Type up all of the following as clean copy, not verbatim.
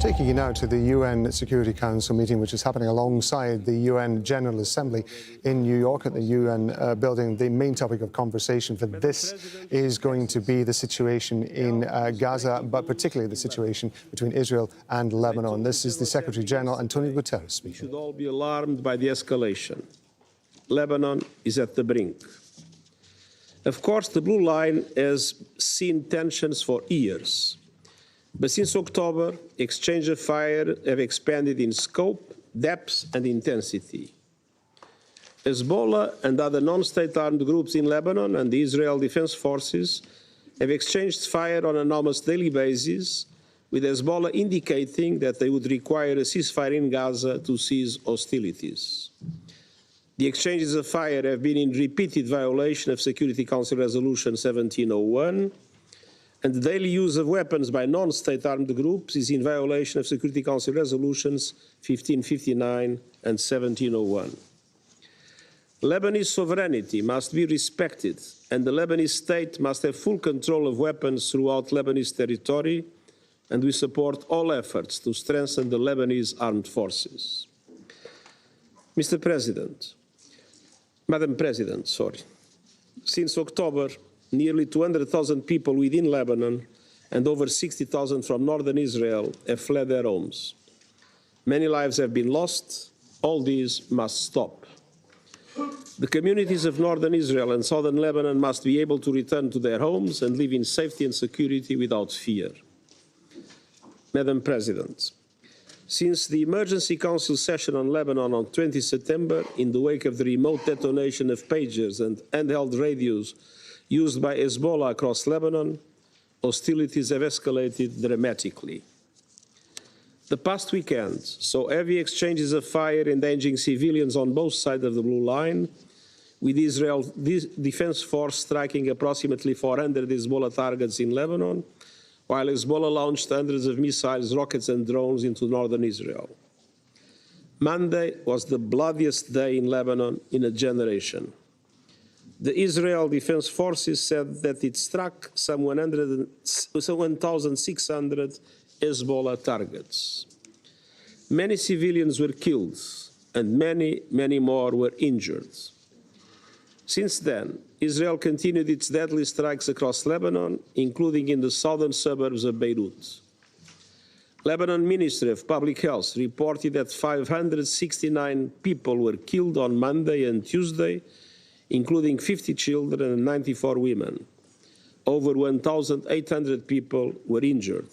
Taking you now to the UN Security Council meeting, which is happening alongside the UN General Assembly in New York at the UN building. The main topic of conversation for this is going to be the situation in Gaza, but particularly the situation between Israel and Lebanon. This is the Secretary-General Antonio Guterres speaking. We should all be alarmed by the escalation. Lebanon is at the brink. Of course, the blue line has seen tensions for years. But since October, exchange of fire have expanded in scope, depth and intensity. Hezbollah and other non-state armed groups in Lebanon and the Israel Defense Forces have exchanged fire on an almost daily basis, with Hezbollah indicating that they would require a ceasefire in Gaza to cease hostilities. The exchanges of fire have been in repeated violation of Security Council Resolution 1701, and the daily use of weapons by non-state armed groups is in violation of Security Council Resolutions 1559 and 1701. Lebanese sovereignty must be respected, and the Lebanese state must have full control of weapons throughout Lebanese territory, and we support all efforts to strengthen the Lebanese armed forces. Madam President, since October, nearly 200,000 people within Lebanon and over 60,000 from northern Israel have fled their homes. Many lives have been lost. All these must stop. The communities of northern Israel and southern Lebanon must be able to return to their homes and live in safety and security without fear. Madam President, since the Emergency Council session on Lebanon on 20 September, in the wake of the remote detonation of pagers and handheld radios used by Hezbollah across Lebanon, hostilities have escalated dramatically. The past weekend saw heavy exchanges of fire endangering civilians on both sides of the blue line, with Israel's Defense Force striking approximately 400 Hezbollah targets in Lebanon, while Hezbollah launched hundreds of missiles, rockets and drones into northern Israel. Monday was the bloodiest day in Lebanon in a generation. The Israel Defense Forces said that it struck some 1,600 Hezbollah targets. Many civilians were killed and many more were injured. Since then, Israel continued its deadly strikes across Lebanon, including in the southern suburbs of Beirut. Lebanon Ministry of Public Health reported that 569 people were killed on Monday and Tuesday, including 50 children and 94 women. Over 1,800 people were injured.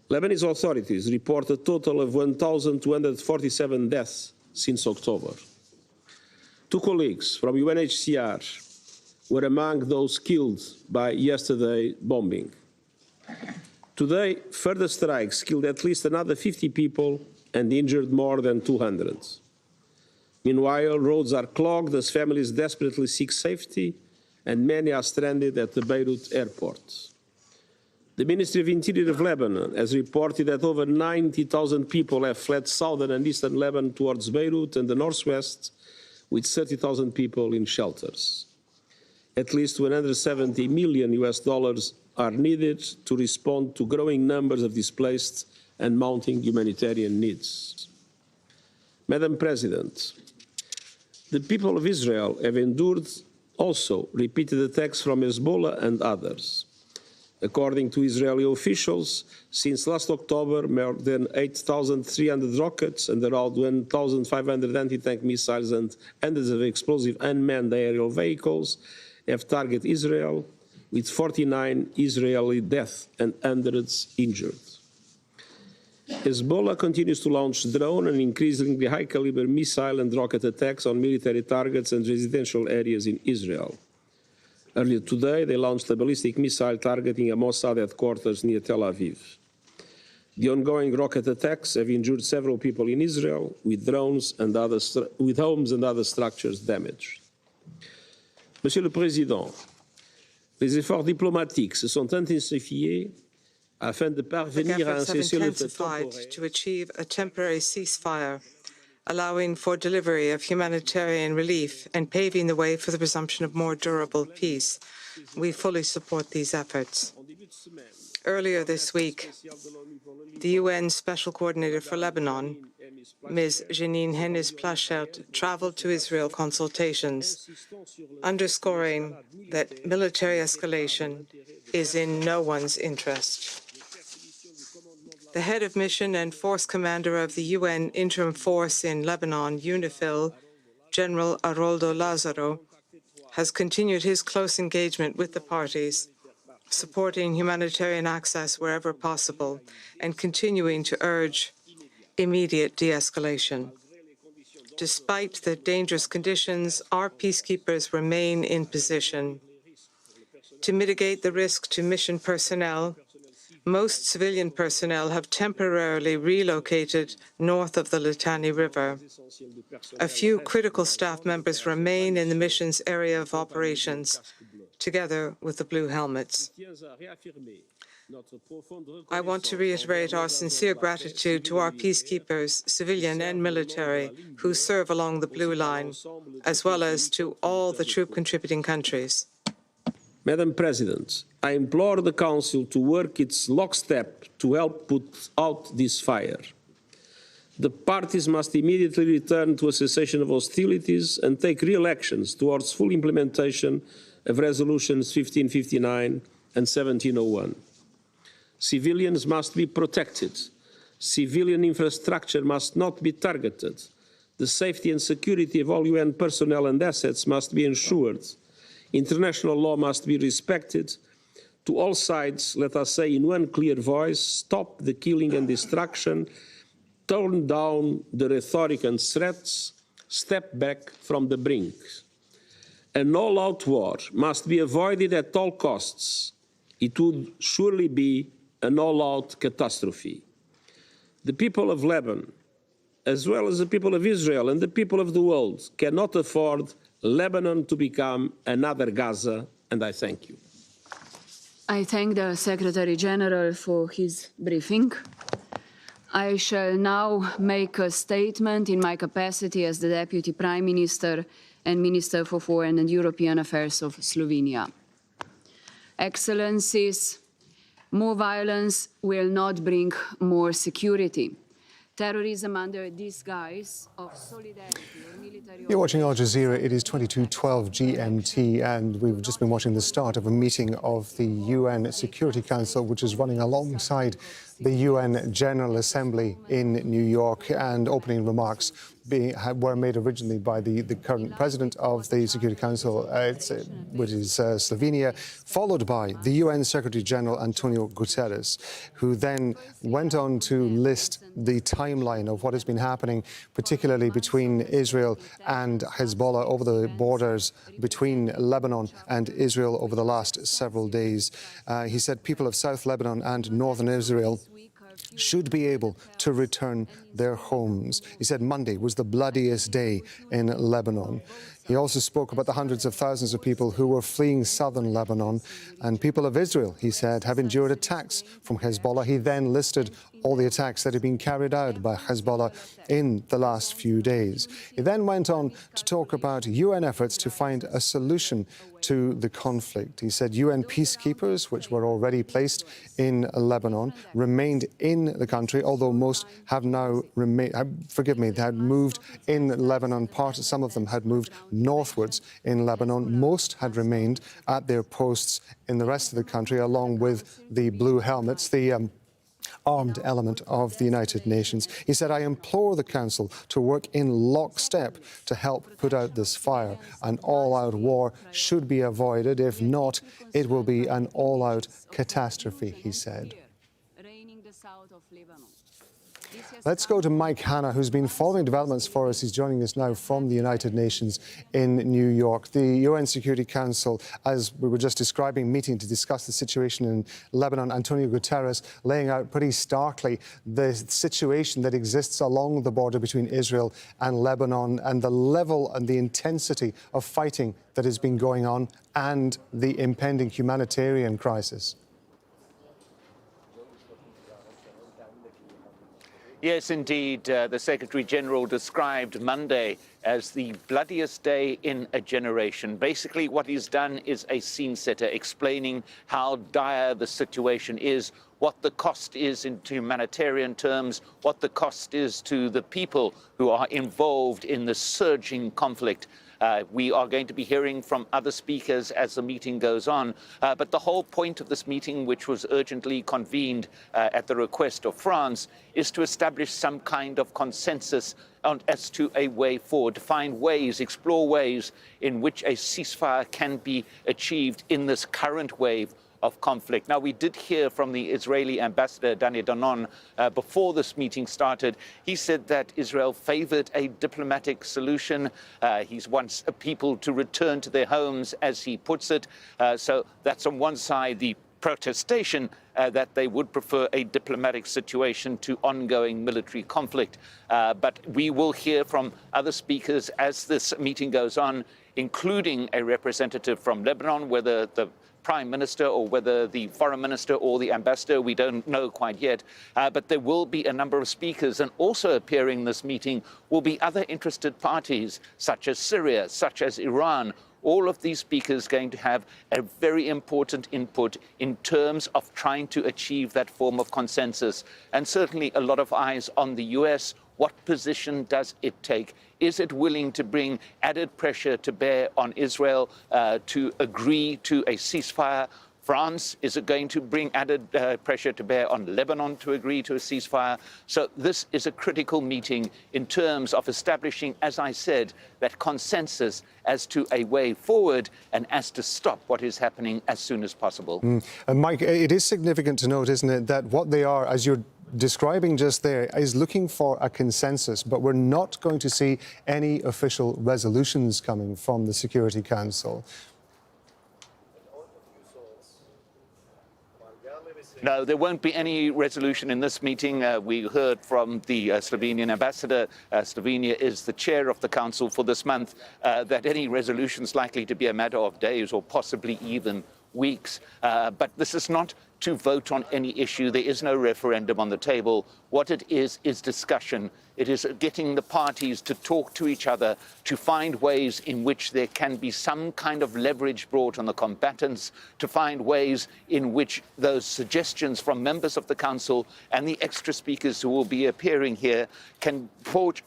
Lebanese authorities report a total of 1,247 deaths since October. 2 colleagues from UNHCR were among those killed by yesterday's bombing. Today, further strikes killed at least another 50 people and injured more than 200. Meanwhile, roads are clogged as families desperately seek safety, and many are stranded at the Beirut airport. The Ministry of Interior of Lebanon has reported that over 90,000 people have fled southern and eastern Lebanon towards Beirut and the northwest, with 30,000 people in shelters. At least $170 million are needed to respond to growing numbers of displaced and mounting humanitarian needs. Madam President, the people of Israel have endured also repeated attacks from Hezbollah and others. According to Israeli officials, since last October, more than 8,300 rockets and around 1,500 anti-tank missiles and hundreds of explosive unmanned aerial vehicles have targeted Israel, with 49 Israeli deaths and hundreds injured. Hezbollah continues to launch drone and increasingly high-caliber missile and rocket attacks on military targets and residential areas in Israel. Earlier today, they launched a ballistic missile targeting a Mossad headquarters near Tel Aviv. The ongoing rocket attacks have injured several people in Israel, with homes and other structures damaged. Monsieur le Président, les efforts diplomatiques se sont intensifiés afin de parvenir à un cessez-le-feu temporaire to achieve a temporary ceasefire, allowing for delivery of humanitarian relief and paving the way for the resumption of more durable peace. We fully support these efforts. Earlier this week, the UN Special Coordinator for Lebanon, Ms. Jeanine Hennis-Plasschaert, traveled to Israel consultations, underscoring that military escalation is in no one's interest. The head of mission and force commander of the UN Interim Force in Lebanon, UNIFIL, General Aroldo Lazaro, has continued his close engagement with the parties, supporting humanitarian access wherever possible, and continuing to urge immediate de-escalation. Despite the dangerous conditions, our peacekeepers remain in position. To mitigate the risk to mission personnel, most civilian personnel have temporarily relocated north of the Litani River. A few critical staff members remain in the mission's area of operations, together with the Blue Helmets. I want to reiterate our sincere gratitude to our peacekeepers, civilian and military, who serve along the Blue Line, as well as to all the troop-contributing countries. Madam President, I implore the Council to work its lockstep to help put out this fire. The parties must immediately return to a cessation of hostilities and take real actions towards full implementation of Resolutions 1559 and 1701. Civilians must be protected. Civilian infrastructure must not be targeted. The safety and security of all UN personnel and assets must be ensured. International law must be respected. To all sides, let us say in one clear voice, stop the killing and destruction, tone down the rhetoric and threats, step back from the brink. An all-out war must be avoided at all costs. It would surely be an all-out catastrophe. The people of Lebanon, as well as the people of Israel and the people of the world, cannot afford Lebanon to become another Gaza, and I thank you. I thank the Secretary-General for his briefing. I shall now make a statement in my capacity as the Deputy Prime Minister and Minister for Foreign and European Affairs of Slovenia. Excellencies, more violence will not bring more security. Terrorism under disguise of solidarity or military... You're watching Al Jazeera. It is 22:12 GMT, and we've just been watching the start of a meeting of the UN Security Council, which is running alongside the UN General Assembly in New York, and opening remarks were made originally by the current president of the Security Council, which is Slovenia, followed by the UN Secretary-General Antonio Guterres, who then went on to list the timeline of what has been happening, particularly between Israel and Hezbollah over the borders between Lebanon and Israel over the last several days. He said people of South Lebanon and northern Israel should be able to return their homes. He said Monday was the bloodiest day in Lebanon. He also spoke about the hundreds of thousands of people who were fleeing southern Lebanon, and people of Israel, he said, have endured attacks from Hezbollah. He then listed all the attacks that had been carried out by Hezbollah in the last few days. He then went on to talk about UN efforts to find a solution to the conflict. He said UN peacekeepers, which were already placed in Lebanon, remained in the country, although most have now had moved in Lebanon. Some of them had moved northwards in Lebanon. Most had remained at their posts in the rest of the country, along with the Blue Helmets, the armed element of the United Nations. He said, I implore the Council to work in lockstep to help put out this fire. An all-out war should be avoided. If not, it will be an all-out catastrophe, he said. Let's go to Mike Hanna, who's been following developments for us. He's joining us now from the United Nations in New York. The UN Security Council, as we were just describing, meeting to discuss the situation in Lebanon. Antonio Guterres laying out pretty starkly the situation that exists along the border between Israel and Lebanon, and the level and the intensity of fighting that has been going on, and the impending humanitarian crisis. Yes, indeed. The Secretary-General described Monday as the bloodiest day in a generation. Basically, what he's done is a scene setter, explaining how dire the situation is, what the cost is in humanitarian terms, what the cost is to the people who are involved in the surging conflict. We are going to be hearing from other speakers as the meeting goes on. But the whole point of this meeting, which was urgently convened at the request of France, is to establish some kind of consensus as to a way forward, to find ways, explore ways in which a ceasefire can be achieved in this current wave of conflict. Now, we did hear from the Israeli ambassador, Dani Danon, before this meeting started. He said that Israel favored a diplomatic solution. He wants people to return to their homes, as he puts it. So that's on one side, the protestation that they would prefer a diplomatic situation to ongoing military conflict. But we will hear from other speakers as this meeting goes on, including a representative from Lebanon, whether the Prime Minister or whether the Foreign Minister or the Ambassador, we don't know quite yet. But there will be a number of speakers, and also appearing in this meeting will be other interested parties, such as Syria, such as Iran. All of these speakers going to have a very important input in terms of trying to achieve that form of consensus. And certainly a lot of eyes on the US. What position does it take? Is it willing to bring added pressure to bear on Israel to agree to a ceasefire? France, is it going to bring added pressure to bear on Lebanon to agree to a ceasefire? So this is a critical meeting in terms of establishing, as I said, that consensus as to a way forward and as to stop what is happening as soon as possible. And Mike, it is significant to note, isn't it, that what they are, as you're describing just there, is looking for a consensus, but we're not going to see any official resolutions coming from the Security Council. No, there won't be any resolution in this meeting. We heard from the Slovenian ambassador, Slovenia is the chair of the council for this month, that any resolution is likely to be a matter of days or possibly even weeks. But this is not to vote on any issue. There is no referendum on the table. What it is discussion. It is getting the parties to talk to each other, to find ways in which there can be some kind of leverage brought on the combatants, to find ways in which those suggestions from members of the council and the extra speakers who will be appearing here can push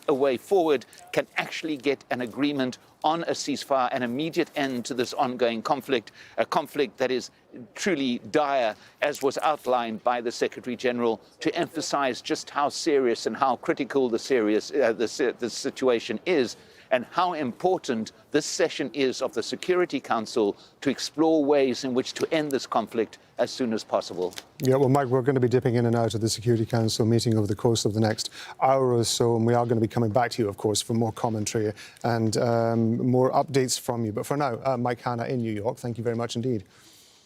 a way forward, can actually get an agreement on a ceasefire, an immediate end to this ongoing conflict, a conflict that is truly dire, as was outlined by the Secretary-General, to emphasize just how serious and how critical the situation is, and how important this session is of the Security Council to explore ways in which to end this conflict as soon as possible. Yeah, well, Mike, we're going to be dipping in and out of the Security Council meeting over the course of the next hour or so, and we are going to be coming back to you, of course, for more commentary and more updates from you. But for now, Mike Hanna in New York, thank you very much indeed.